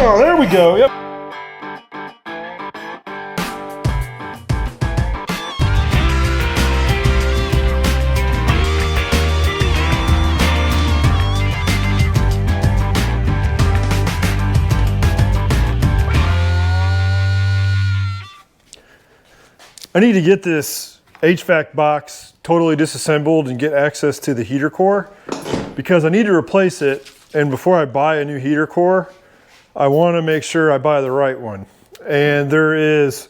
Oh, there we go. Yep. I need to get this HVAC box totally disassembled and get access to the heater core because I need to replace it. And before I buy a new heater core, I want to make sure I buy the right one. And there is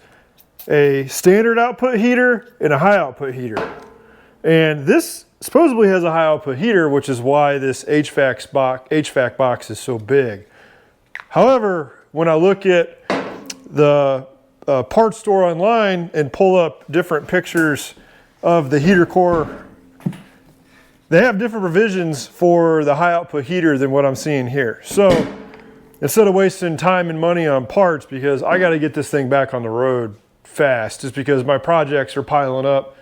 a standard output heater and a high output heater. And this supposedly has a high output heater, which is why this HVAC box is so big. However, when I look at the parts store online and pull up different pictures of the heater core, they have different provisions for the high output heater than what I'm seeing here. So instead of wasting time and money on parts, because I got to get this thing back on the road fast, just because my projects are piling up,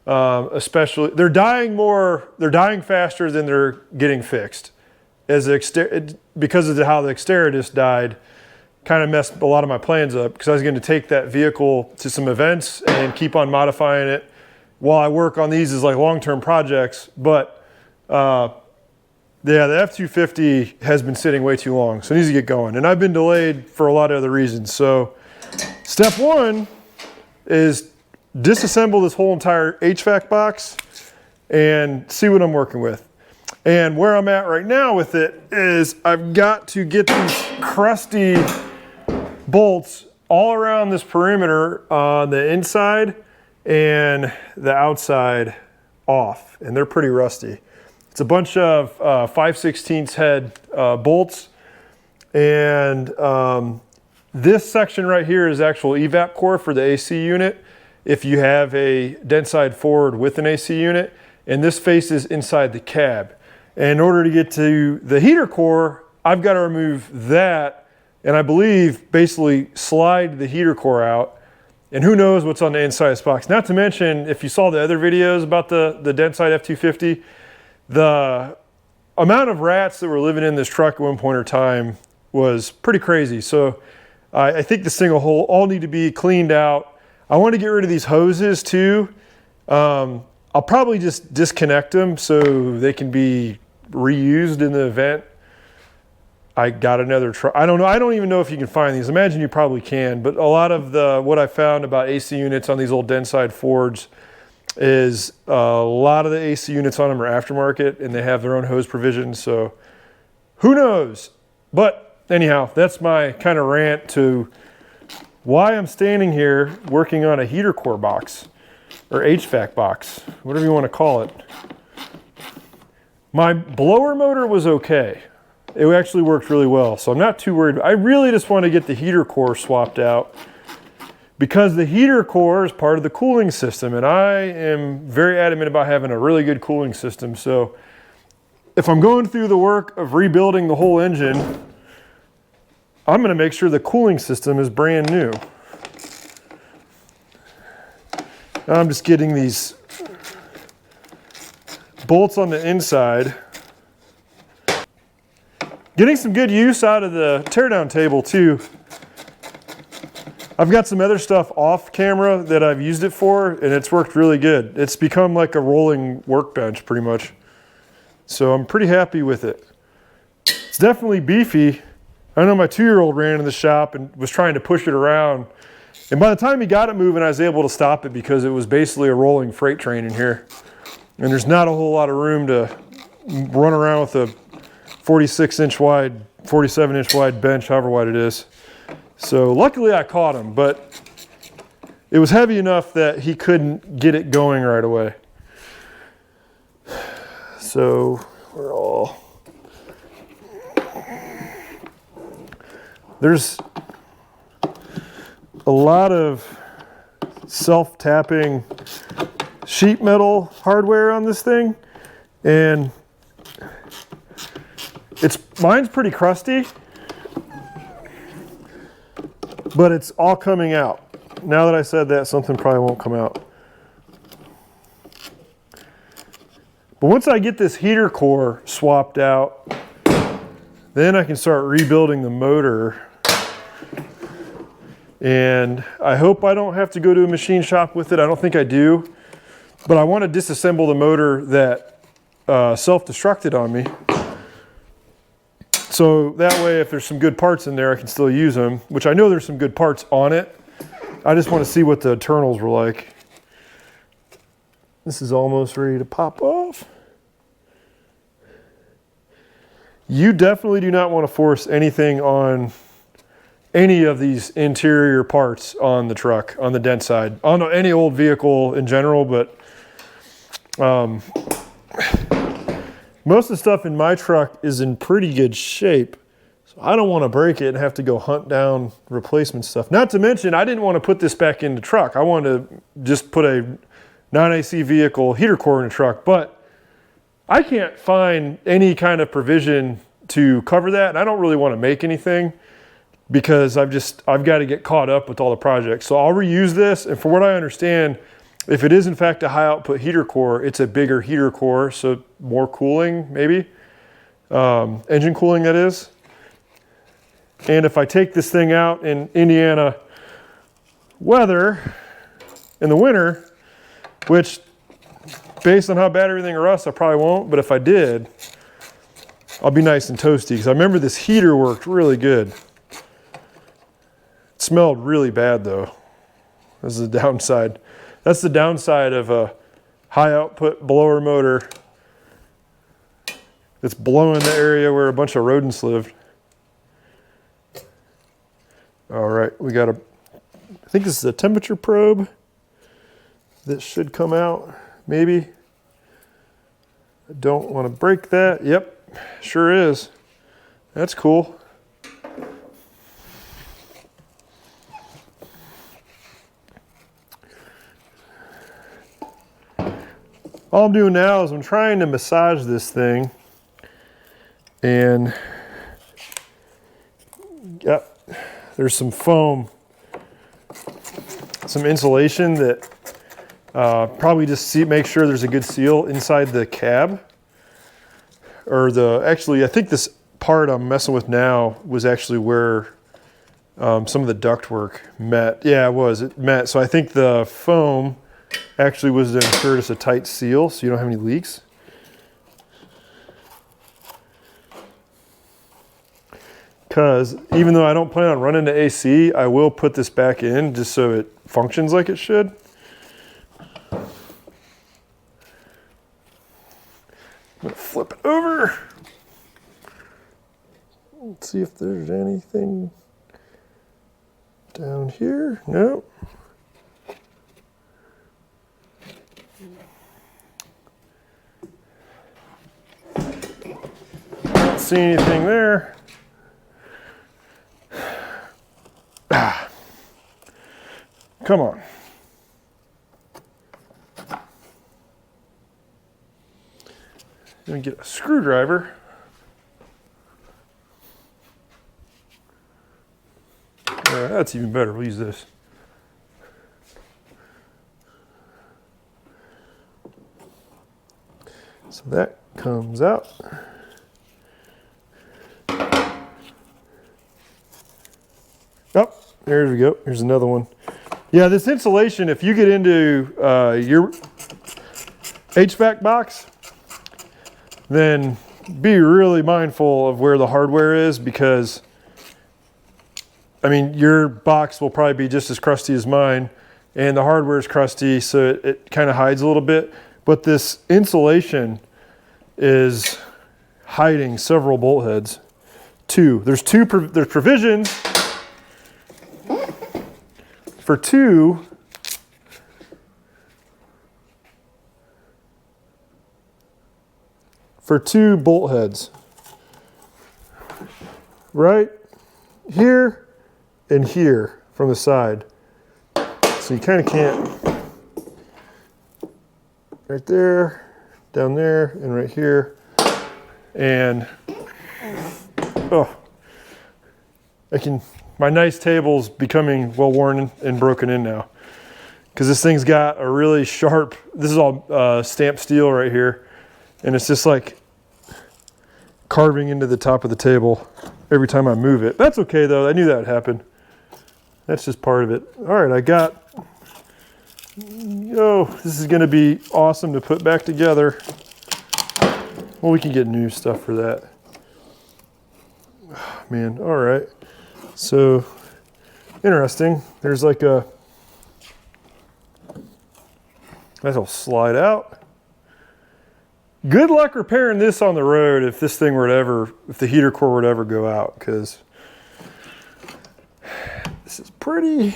especially they're dying faster than they're getting fixed. Because of how the exterior just died, kind of messed a lot of my plans up, because I was going to take that vehicle to some events and keep on modifying it while I work on these as like long-term projects. But yeah, the F-250 has been sitting way too long, so it needs to get going. And I've been delayed for a lot of other reasons. So step one is disassemble this whole entire HVAC box and see what I'm working with. And where I'm at right now with it is I've got to get these crusty bolts all around this perimeter on the inside and the outside off, and they're pretty rusty. It's a bunch of 5/16 head bolts, and this section right here is actual evap core for the AC unit if you have a Dentside Ford with an AC unit, and this faces inside the cab. And in order to get to the heater core, I've got to remove that, and I believe basically slide the heater core out, and who knows what's on the inside of this box. Not to mention, if you saw the other videos about the Dentside F-250, the amount of rats that were living in this truck at one point in time was pretty crazy. So I think this thing will all need to be cleaned out. I want to get rid of these hoses too. I'll probably just disconnect them so they can be reused in the event I got another truck. I don't know. I don't even know if you can find these. Imagine you probably can, but a lot of what I found about AC units on these old Dentside Fords is a lot of the AC units on them are aftermarket and they have their own hose provisions. So who knows? But anyhow, that's my kind of rant to why I'm standing here working on a heater core box or HVAC box, whatever you want to call it. My blower motor was okay. It actually worked really well, so I'm not too worried. I really just want to get the heater core swapped out because the heater core is part of the cooling system, and I am very adamant about having a really good cooling system. So if I'm going through the work of rebuilding the whole engine, I'm going to make sure the cooling system is brand new. Now I'm just getting these bolts on the inside. Getting some good use out of the teardown table too. I've got some other stuff off camera that I've used it for, and it's worked really good. It's become like a rolling workbench pretty much. So I'm pretty happy with it. It's definitely beefy. I know my 2-year-old ran in the shop and was trying to push it around. And by the time he got it moving, I was able to stop it because it was basically a rolling freight train in here. And there's not a whole lot of room to run around with a 46-inch wide, 47-inch wide bench, however wide it is. So luckily I caught him, but it was heavy enough that he couldn't get it going right away. So there's a lot of self-tapping sheet metal hardware on this thing, and mine's pretty crusty, but it's all coming out. Now that I said that, something probably won't come out. But once I get this heater core swapped out, Then I can start rebuilding the motor. And I hope I don't have to go to a machine shop with it. I don't think I do. But I want to disassemble the motor that self-destructed on me. So that way, if there's some good parts in there, I can still use them, which I know there's some good parts on it. I just want to see what the internals were like. This is almost ready to pop off. You definitely do not want to force anything on any of these interior parts on the truck, on the Dentside, on any old vehicle in general, but most of the stuff in my truck is in pretty good shape. So I don't want to break it and have to go hunt down replacement stuff. Not to mention, I didn't want to put this back in the truck. I wanted to just put a non-AC vehicle heater core in the truck, but I can't find any kind of provision to cover that. And I don't really want to make anything because I've got to get caught up with all the projects. So I'll reuse this. And for what I understand, if it is in fact a high output heater core, it's a bigger heater core, so more cooling maybe, engine cooling that is. And if I take this thing out in Indiana weather in the winter, which based on how bad everything rusts, I probably won't, but if I did, I'll be nice and toasty because I remember this heater worked really good. It smelled really bad though. This is the downside. That's the downside of a high output blower motor that's blowing the area where a bunch of rodents lived. All right, we got I think this is a temperature probe that should come out, maybe. I don't want to break that. Yep, sure is. That's cool. All I'm doing now is I'm trying to massage this thing, and yep, there's some foam, some insulation that probably just make sure there's a good seal inside the cab. Or actually, I think this part I'm messing with now was actually where some of the ductwork met. Yeah, it met. So I think the foam actually was to ensure it's a tight seal so you don't have any leaks. Because even though I don't plan on running to AC, I will put this back in just so it functions like it should. I'm gonna flip it over. Let's see if there's anything down here. Nope. Don't see anything there. Come on. Let me get a screwdriver. That's even better. We'll use this. So that comes out. Oh, there we go. Here's another one. Yeah, this insulation, if you get into your HVAC box, then be really mindful of where the hardware is because, I mean, your box will probably be just as crusty as mine and the hardware is crusty, so it kind of hides a little bit. But this insulation is hiding several bolt heads. There's provisions for two bolt heads. Right here and here from the side. So you kind of can't, right there, down there, and right here. And, my nice table's becoming well worn and broken in now. Because this thing's got a really sharp, this is all stamped steel right here. And it's just like carving into the top of the table every time I move it. That's okay though, I knew that would happen. That's just part of it. All right, I got, this is gonna be awesome to put back together. Well, we can get new stuff for that. Oh, man, all right. So, interesting. There's like a, that'll slide out. Good luck repairing this on the road if this thing were to ever, if the heater core would ever go out, because this is pretty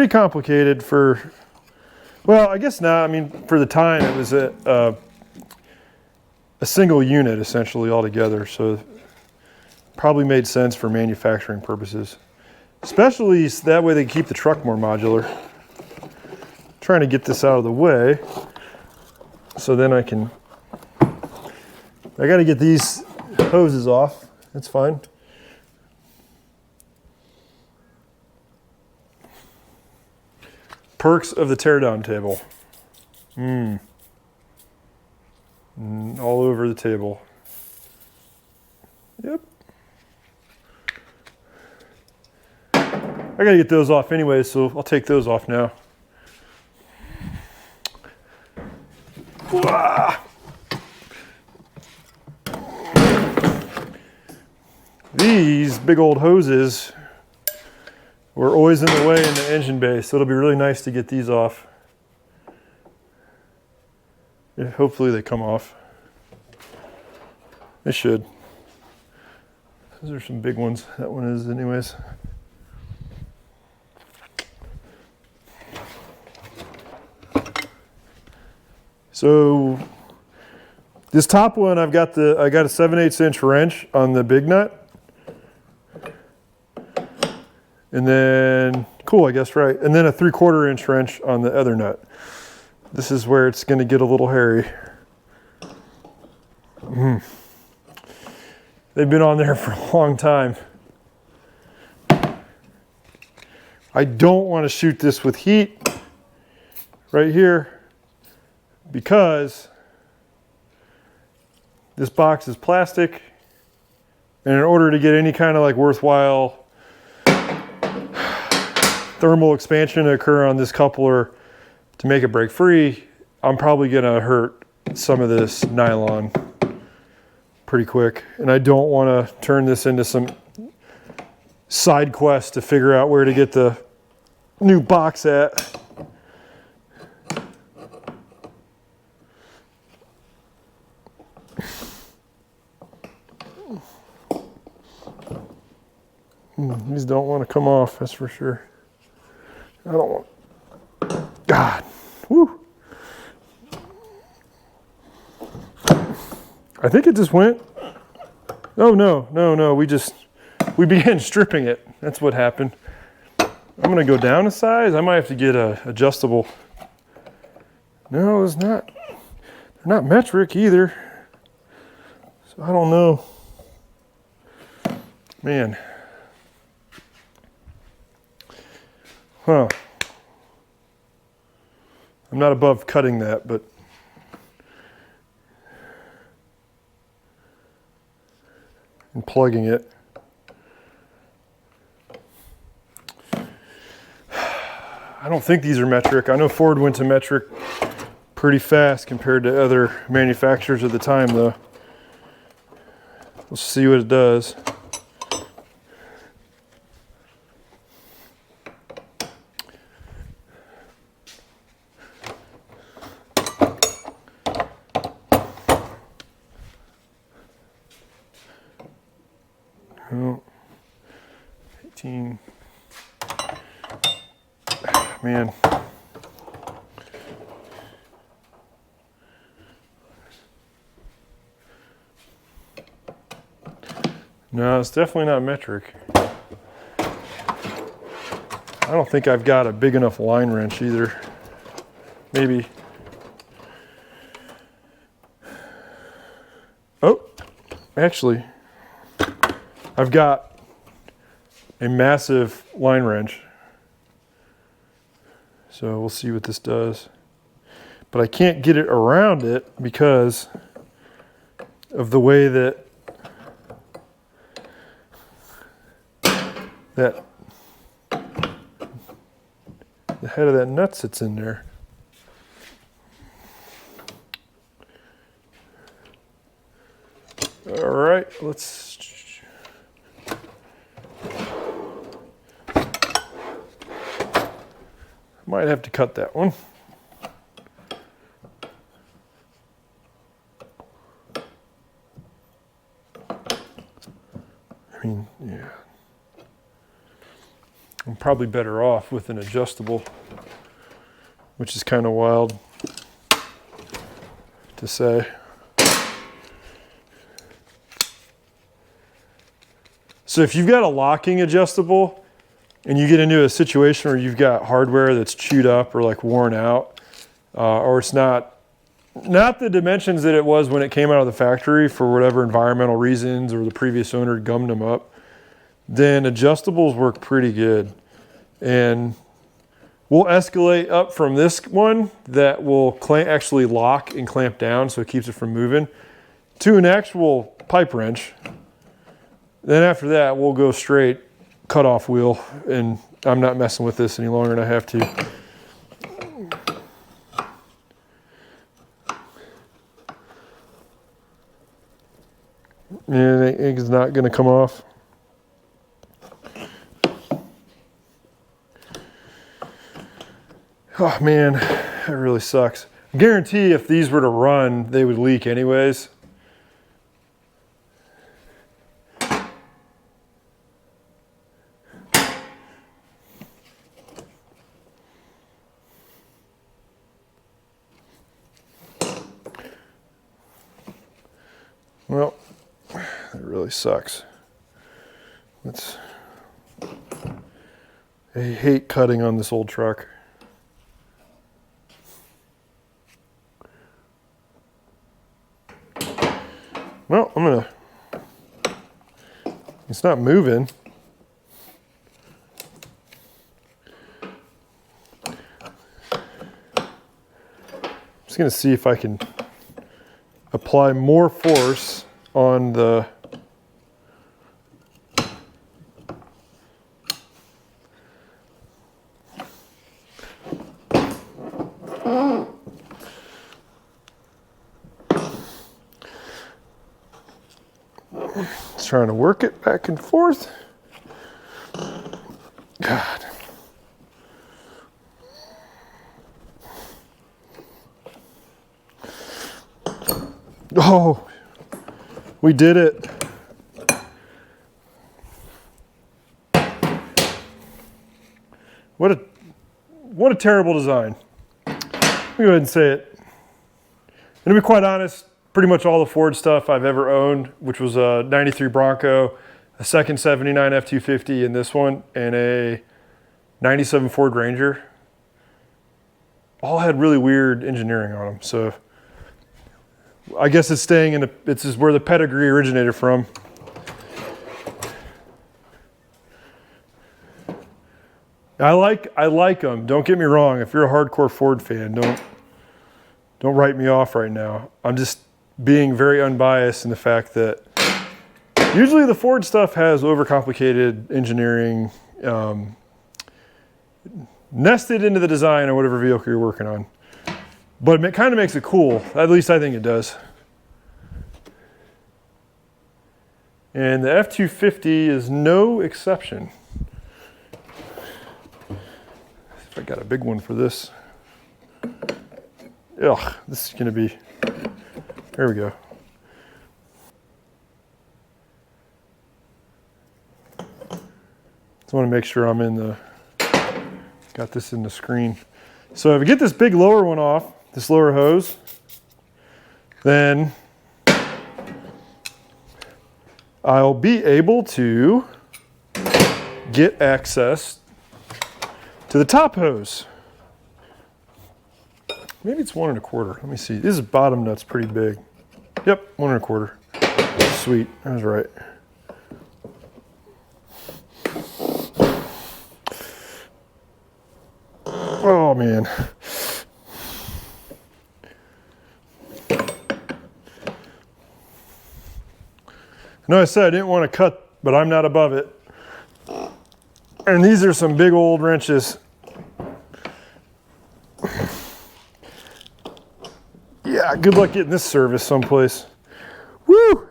complicated for, well, I guess not. I mean, for the time it was a single unit essentially altogether, so probably made sense for manufacturing purposes. Especially that way they keep the truck more modular. Trying to get this out of the way so then I got to get these hoses off. That's fine. Perks of the teardown table. All over the table. Yep. I gotta get those off anyway, so I'll take those off now. Wah! These big old hoses were always in the way in the engine bay, so it'll be really nice to get these off. Yeah, hopefully they come off. They should. Those are some big ones. That one is anyways. So this top one, I got a 7/8 inch wrench on the big nut. And then, cool, I guess, right. And then a 3/4 inch wrench on the other nut. This is where it's gonna get a little hairy. They've been on there for a long time. I don't want to shoot this with heat right here because this box is plastic, and in order to get any kind of like worthwhile thermal expansion to occur on this coupler to make it break free, I'm probably gonna hurt some of this nylon pretty quick. And I don't wanna turn this into some side quest to figure out where to get the new box at. These don't want to come off, that's for sure. I don't want, God, whoo. I think it just went, oh no, we began stripping it. That's what happened. I'm gonna go down a size. I might have to get a adjustable. No, it's not, they're not metric either. So I don't know. Man. Huh. I'm not above cutting that, but and plugging it. I don't think these are metric. I know Ford went to metric pretty fast compared to other manufacturers at the time though. We'll see what it does. Oh, 18. Man. No, it's definitely not metric. I don't think I've got a big enough line wrench either. Maybe. Oh, actually. I've got a massive line wrench. So we'll see what this does. But I can't get it around it because of the way that the head of that nut sits in there. All right, let's. Might have to cut that one. I mean, yeah. I'm probably better off with an adjustable, which is kind of wild to say. So if you've got a locking adjustable and you get into a situation where you've got hardware that's chewed up or like worn out, or it's not the dimensions that it was when it came out of the factory for whatever environmental reasons or the previous owner gummed them up, then adjustables work pretty good. And we'll escalate up from this one that will actually lock and clamp down so it keeps it from moving to an actual pipe wrench. Then after that, we'll go straight cut off wheel, and I'm not messing with this any longer than I have to. And it's not going to come off. Oh man, that really sucks. I guarantee if these were to run, they would leak anyways. Well, that really sucks. I hate cutting on this old truck. Well, it's not moving. I'm just gonna see if I can apply more force on the trying to work it back and forth. God. Oh, we did it. What a terrible design. Let me go ahead and say it. And to be quite honest, pretty much all the Ford stuff I've ever owned, which was a 93 Bronco, a second 79 F-250 in this one, and a 97 Ford Ranger, all had really weird engineering on them. So I guess it's staying in it's just where the pedigree originated from. I like them. Don't get me wrong. If you're a hardcore Ford fan, don't write me off right now. I'm just being very unbiased in the fact that usually the Ford stuff has overcomplicated engineering nested into the design of whatever vehicle you're working on. But it kind of makes it cool. At least I think it does. And the F-250 is no exception. If I got a big one for this. Ugh, this is gonna be, there we go. Just wanna make sure I'm in the, got this in the screen. So if I get this big lower one off, this lower hose, then I'll be able to get access to the top hose. Maybe it's 1 1/4. Let me see. This bottom nut's pretty big. Yep, 1 1/4. Sweet, I was right. Oh. Oh man. I know I said I didn't want to cut, but I'm not above it. And these are some big old wrenches. Yeah, good luck getting this service someplace. Woo!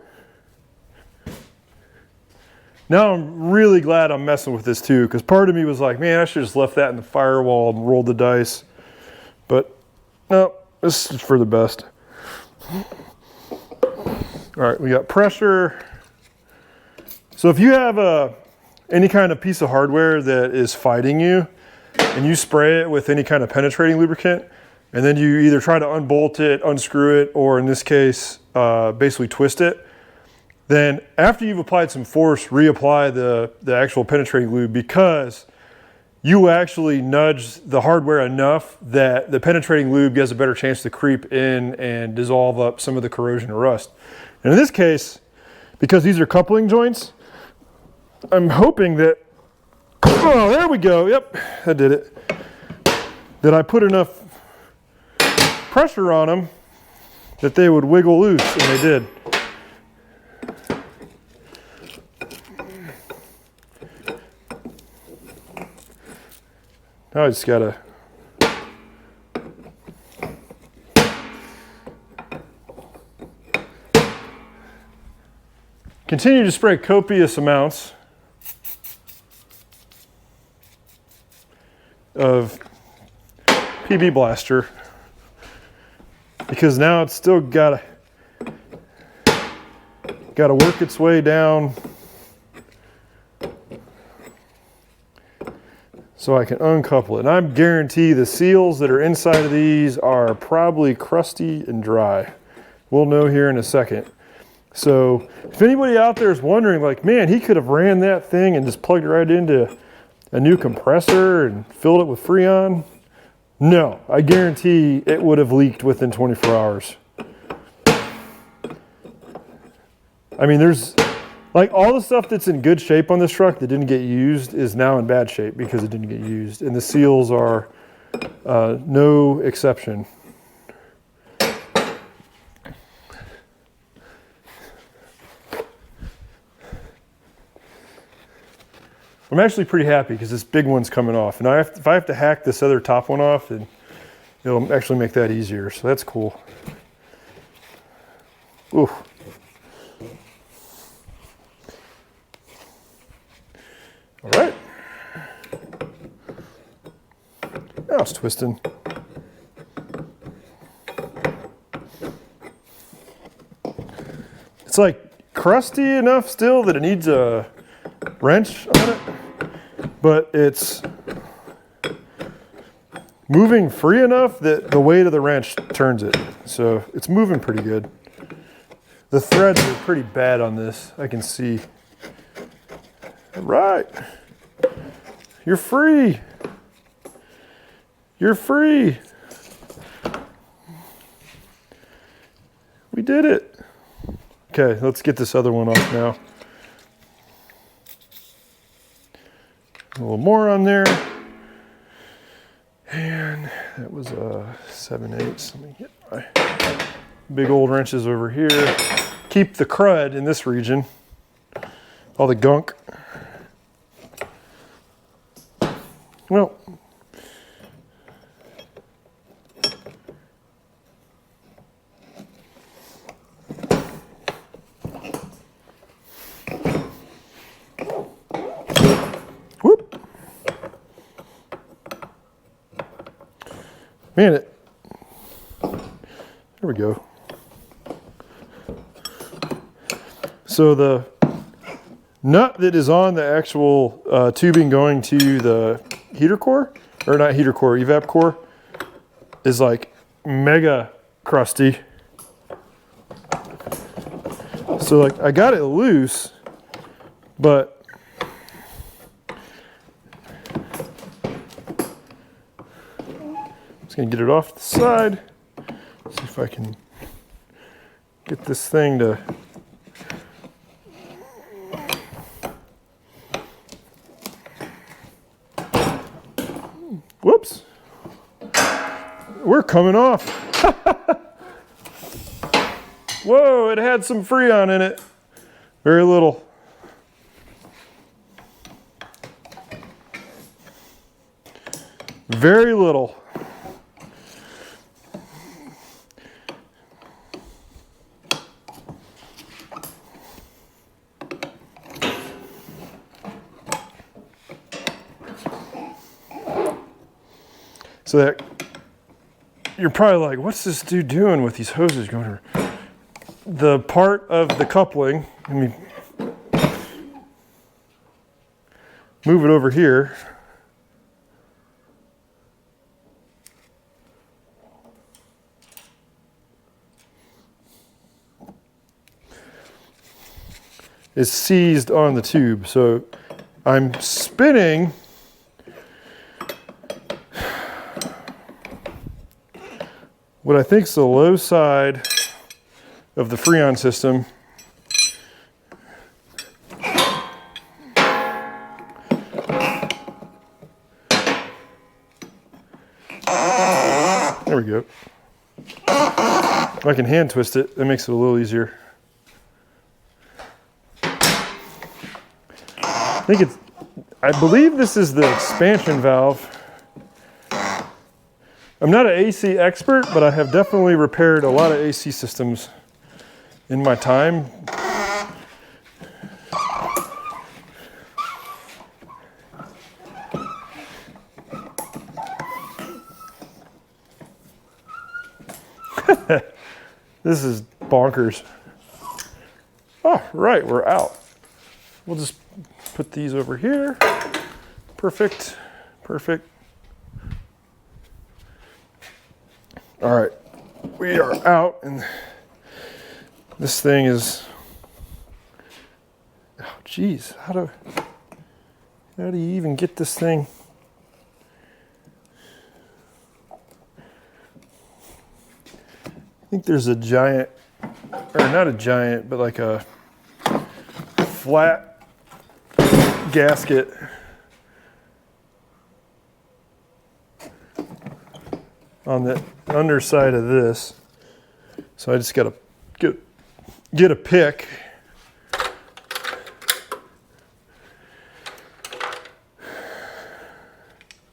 Now I'm really glad I'm messing with this too, because part of me was like, man, I should have just left that in the firewall and rolled the dice. But no, this is for the best. All right, we got pressure. So if you have any kind of piece of hardware that is fighting you, and you spray it with any kind of penetrating lubricant, and then you either try to unbolt it, unscrew it, or in this case, basically twist it, then after you've applied some force, reapply the actual penetrating lube, because you actually nudge the hardware enough that the penetrating lube gets a better chance to creep in and dissolve up some of the corrosion or rust. And in this case, because these are coupling joints, I'm hoping that, oh, there we go, yep, I did it, that I put enough pressure on them that they would wiggle loose, and they did. Now I just gotta continue to spray copious amounts of PB Blaster, because now it's still gotta work its way down so I can uncouple it. And I guarantee the seals that are inside of these are probably crusty and dry. We'll know here in a second. So if anybody out there is wondering, like, man, he could have ran that thing and just plugged it right into a new compressor and filled it with Freon. No, I guarantee it would have leaked within 24 hours. I mean, there's, like, all the stuff that's in good shape on this truck that didn't get used is now in bad shape because it didn't get used. And the seals are no exception. I'm actually pretty happy because this big one's coming off. And if I have to hack this other top one off, then it'll actually make that easier. So that's cool. Ooh. All right. Now it's twisting. It's like crusty enough still that it needs a wrench on it, but it's moving free enough that the weight of the wrench turns it. So it's moving pretty good. The threads are pretty bad on this, I can see. All right. You're free. You're free. We did it. Okay, let's get this other one off now. A little more on there. And that was a 7/8. Let me get my big old wrenches over here. Keep the crud in this region. All the gunk. Well, whoop. Man, there we go. So the nut that is on the actual tubing going to the heater core, or not heater core, evap core, is like mega crusty. So like I got it loose, but I'm just gonna get it off the side. See if I can get this thing to whoops. We're coming off. Whoa, it had some Freon in it. Very little. Very little. So that you're probably like, what's this dude doing with these hoses going over? The part of the coupling, let me move it over here. Is seized on the tube. So I'm spinning what I think is the low side of the Freon system. There we go. I can hand twist it. That makes it a little easier. I believe this is the expansion valve. I'm not an AC expert, but I have definitely repaired a lot of AC systems in my time. This is bonkers. Oh, right, we're out. We'll just put these over here. Perfect, perfect. All right, we are out, and this thing is, oh geez, how do you even get this thing? I think there's a giant, or not a giant, but like a flat gasket on the underside of this. So I just gotta get a pick.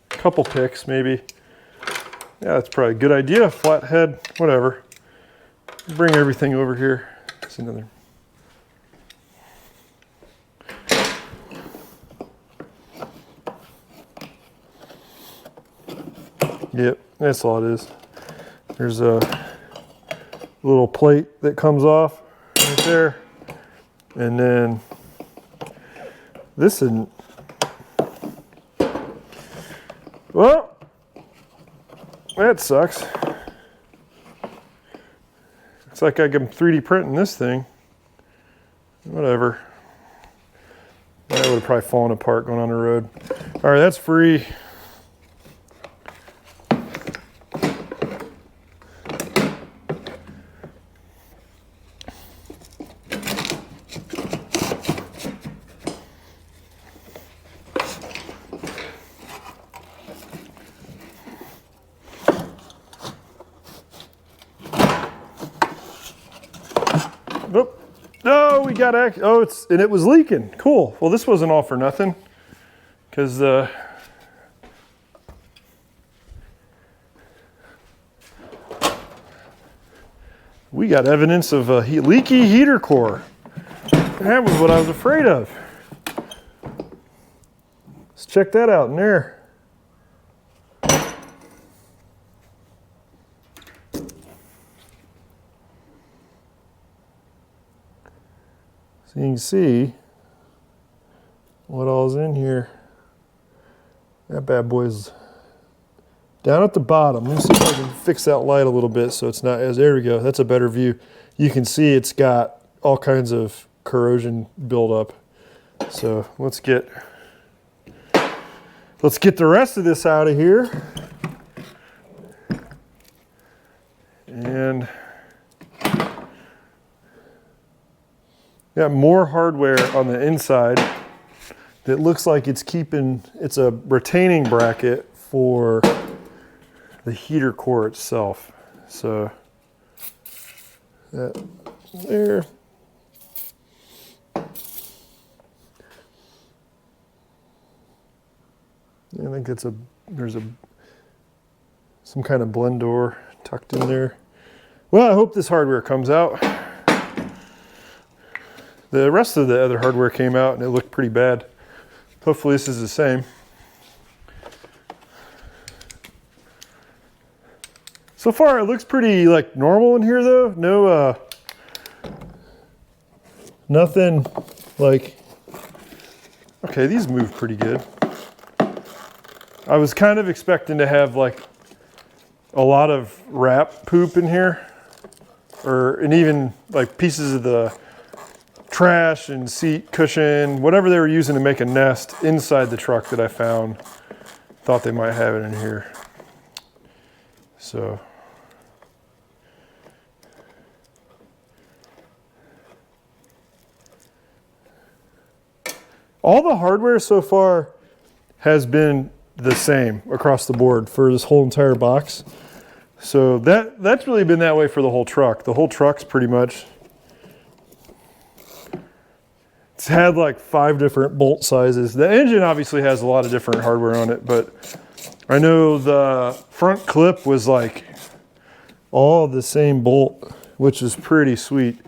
Couple picks maybe. Yeah, that's probably a good idea. Flathead, whatever. Bring everything over here. That's another. Yep, that's all it is. There's a little plate that comes off right there. And then this isn't. Well, that sucks. Looks like I can 3D printing this thing. Whatever. That would have probably fallen apart going on the road. All right, that's free. Nope. No, we got and it was leaking. Cool. Well, this wasn't all for nothing, because we got evidence of a leaky heater core. That was what I was afraid of. Let's check that out in there. So you can see what all's in here. That bad boy's down at the bottom. Let me see if I can fix that light a little bit so it's not as, there we go, that's a better view. You can see it's got all kinds of corrosion buildup. So let's get the rest of this out of here. And got more hardware on the inside that looks like it's a retaining bracket for the heater core itself. So that there. I think it's there's some kind of blend door tucked in there. Well, I hope this hardware comes out. The rest of the other hardware came out and it looked pretty bad. Hopefully this is the same. So far it looks pretty like normal in here though. No, nothing like, okay, these move pretty good. I was kind of expecting to have like a lot of wrap poop in here, and even like pieces of the trash and seat cushion, whatever they were using to make a nest inside the truck that I found. Thought they might have it in here. So all the hardware so far has been the same across the board for this whole entire box. So that's really been that way for the whole truck. The whole truck's pretty much, it's had like 5 different bolt sizes. The engine obviously has a lot of different hardware on it, but I know the front clip was like all the same bolt, which is pretty sweet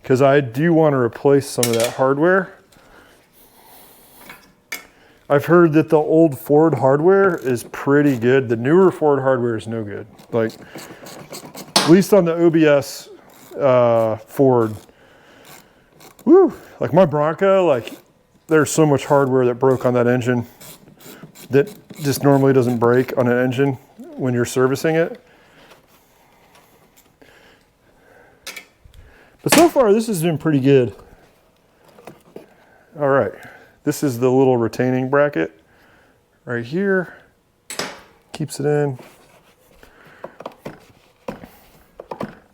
because I do want to replace some of that hardware. I've heard that the old Ford hardware is pretty good. The newer Ford hardware is no good. Like, at least on the OBS Ford. Woo! Like my Bronco, like there's so much hardware that broke on that engine that just normally doesn't break on an engine when you're servicing it. But so far this has been pretty good. All right. This is the little retaining bracket right here. Keeps it in.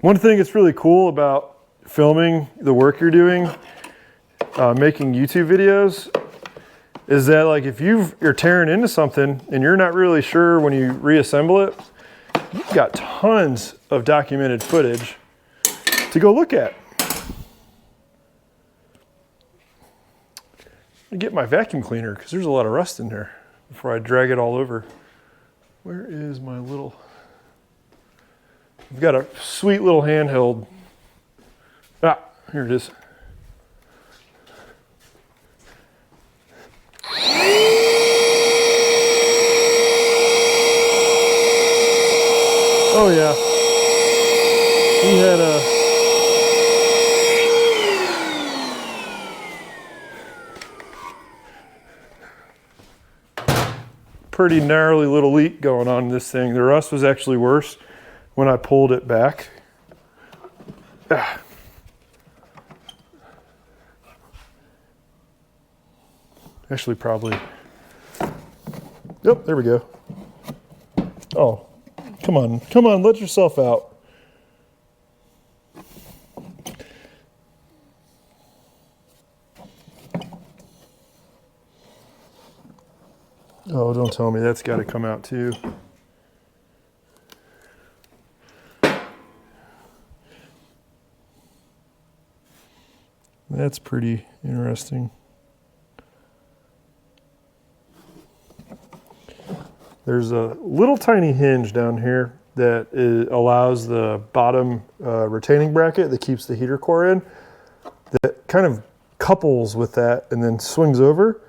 One thing that's really cool about filming the work you're doing, making YouTube videos, is that like if you're tearing into something and you're not really sure when you reassemble it, you've got tons of documented footage to go look at. Get my vacuum cleaner because there's a lot of rust in there before I drag it all over. Where is my little, I've got a sweet little handheld. Ah, here it is. Oh yeah, he had a pretty gnarly little leak going on in this thing. The rust was actually worse when I pulled it back. Ah. Actually probably, yep, there we go. Oh, come on, let yourself out. Oh, don't tell me that's got to come out too. That's pretty interesting. There's a little tiny hinge down here that allows the bottom retaining bracket that keeps the heater core in, that kind of couples with that and then swings over.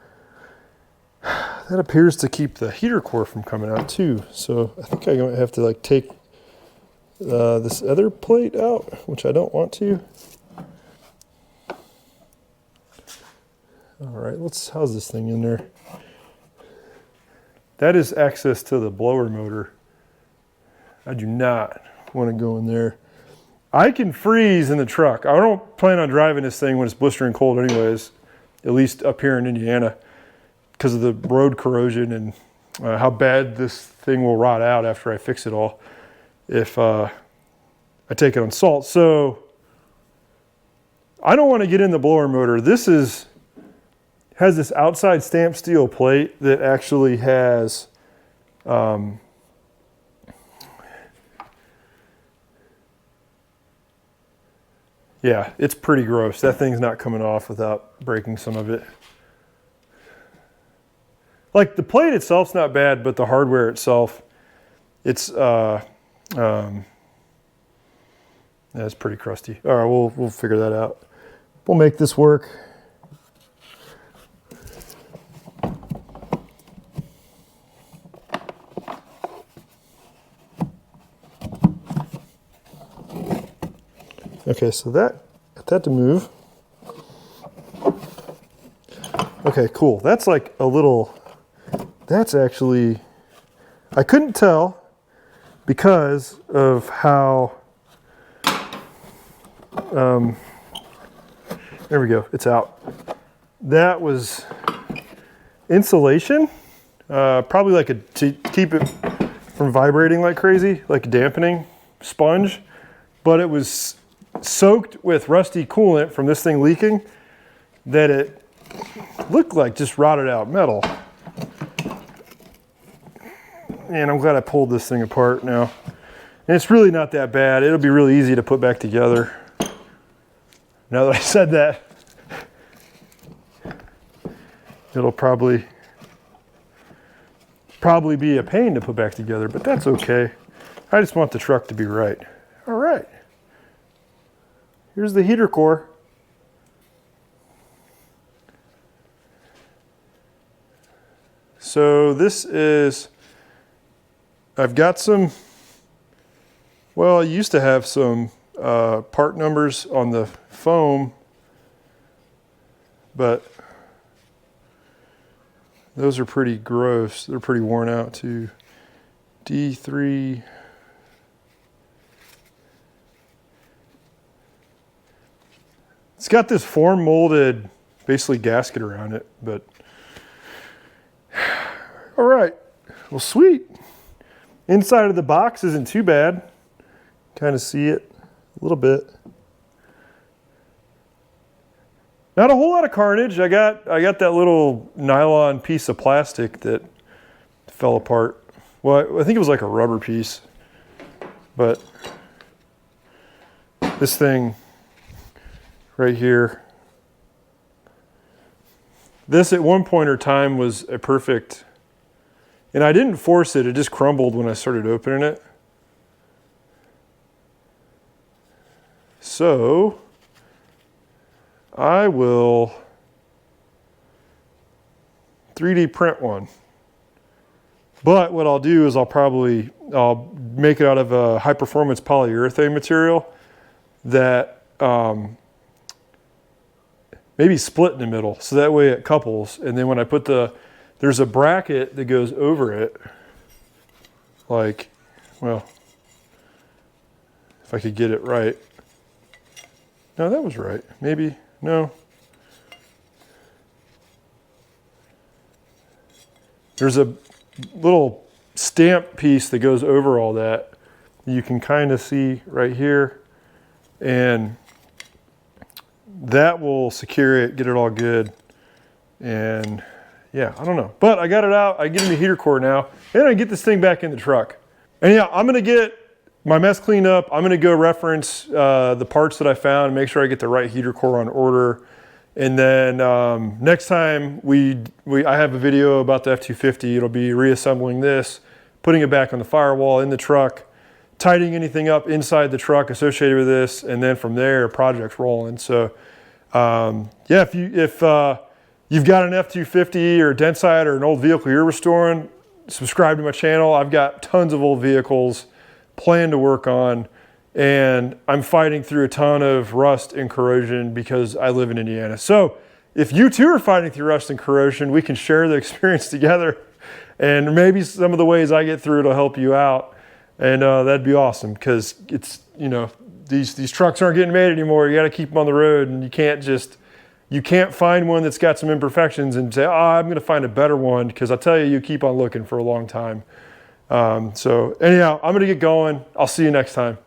That appears to keep the heater core from coming out too. So I think I'm gonna have to like take this other plate out, which I don't want to. All right, how's this thing in there? That is access to the blower motor. I do not want to go in there. I can freeze in the truck. I don't plan on driving this thing when it's blistering cold anyways, at least up here in Indiana, because of the road corrosion and how bad this thing will rot out after I fix it all if I take it on salt. So I don't want to get in the blower motor. This has this outside stamped steel plate that actually has Yeah, it's pretty gross. That thing's not coming off without breaking some of it. Like the plate itself's not bad, but the hardware itself, it's pretty crusty. All right, we'll figure that out. We'll make this work. Okay, so got that to move. Okay, cool. That's like a little, that's actually, I couldn't tell because of how, there we go, it's out. That was insulation, probably like to keep it from vibrating like crazy, like a dampening sponge, but it was soaked with rusty coolant from this thing leaking that it looked like just rotted out metal. And I'm glad I pulled this thing apart now. And it's really not that bad. It'll be really easy to put back together. Now that I said that, it'll probably be a pain to put back together, but that's okay. I just want the truck to be right. All right. Here's the heater core. So this is, I've got some, well, I used to have some part numbers on the foam, but those are pretty gross. They're pretty worn out too. D3. It's got this form molded, basically gasket around it, but all right, well, sweet. Inside of the box isn't too bad. Kind of see it a little bit. Not a whole lot of carnage. I got that little nylon piece of plastic that fell apart. Well, I think it was like a rubber piece, but this thing right here, this at one point or time was a perfect, and I didn't force it, it just crumbled when I started opening it. So I will 3D print one. But what I'll do is I'll make it out of a high performance polyurethane material that maybe split in the middle, so that way it couples. And then when I put there's a bracket that goes over it, like, well, if I could get it right. No, that was right. Maybe, no. There's a little stamp piece that goes over all that. You can kind of see right here, and that will secure it, get it all good. And yeah, I don't know, but I got it out. I get in the heater core now, and I get this thing back in the truck. And yeah, I'm gonna get my mess cleaned up. I'm gonna go reference the parts that I found and make sure I get the right heater core on order. And then next time I have a video about the F-250. It'll be reassembling this, putting it back on the firewall in the truck, tidying anything up inside the truck associated with this, and then from there, project's rolling. So yeah, if you've got an F-250 or a Dentside or an old vehicle you're restoring, subscribe to my channel. I've got tons of old vehicles planned to work on, and I'm fighting through a ton of rust and corrosion because I live in Indiana. So if you too are fighting through rust and corrosion, we can share the experience together, and maybe some of the ways I get through it will help you out. And that'd be awesome, because it's, you know, these trucks aren't getting made anymore. You got to keep them on the road, and you can't find one that's got some imperfections and say, oh, I'm going to find a better one, because I tell you, you keep on looking for a long time. So anyhow, I'm going to get going. I'll see you next time.